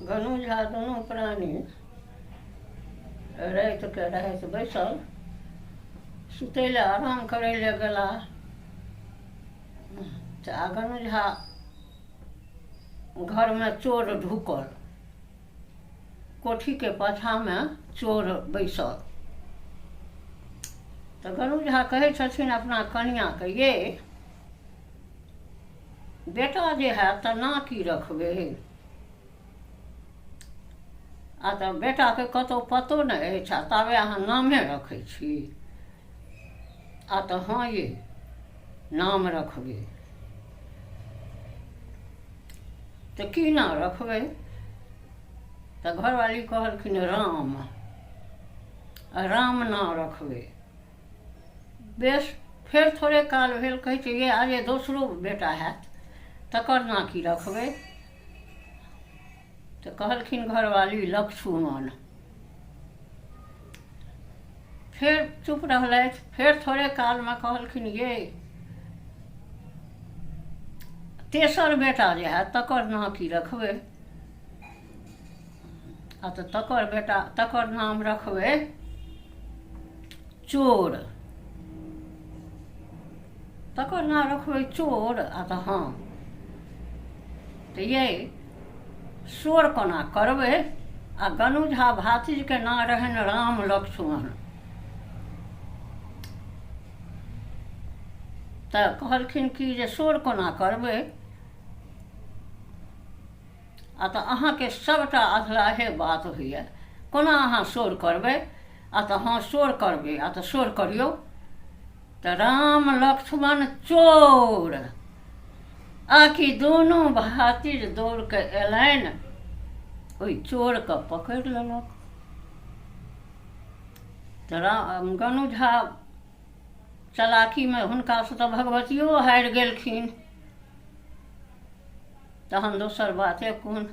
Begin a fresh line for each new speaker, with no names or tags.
गनु झा दुनू प्राणी राति के रहैत बैसल सुतै लए आराम करै लए गेला। आ गनु झा घर में चोर ढुकल, कोठी के पाछा में चोर बैसल। तो गनु झा कहै छथिन अपना कनिया के, ये बेटा जे है तऽ नाकी रखबै, आ तऽ बेटा के कतौ पतो नहि अछि, ताबे अहाँ नामे रखै छी। आ तऽ हाँ ये नाम रखबै। तऽ की नाम रखबै? तऽ घरवाली कहलखिन राम, राम नाम रखबै। बेस, फेर थोड़े काल भेल, कहै छै ये आजे दोसरो बेटा हैत तकर नाकी रखबै। तऽ कहलखिन घरवाली लक्ष्मण। फेर चुप रहलथि। फेर थोड़े काल में कहलखिन ये तेसर बेटा जे है तकर नाकी रखबै। आ तऽ तकर नाम रखबै चोर। तकर नाम रखबै चोर। आ तऽ हाँ, तऽ ये चोर कोना करबै? आ गनु झा भातिज के नाम रहनि राम लक्ष्मण। तऽ कहलखिन कि जे चोर कोना करबै? आ तऽ अहाँके सबटा अधलाहे बात होइए, कोना अहाँ चोर करबै? आ तऽ हाँ चोर करबै। आ तऽ चोर करियौ। तऽ राम लक्ष्मण चोर। आकि दोनों भातिज दौड़ के एलनि, ओहि चोर के पकड़ि लेलक। तऽ गनु झा चलाकी में हुनका से तऽ भगवतियो हारि गेलखिन। तहन दोसर बाते कोन।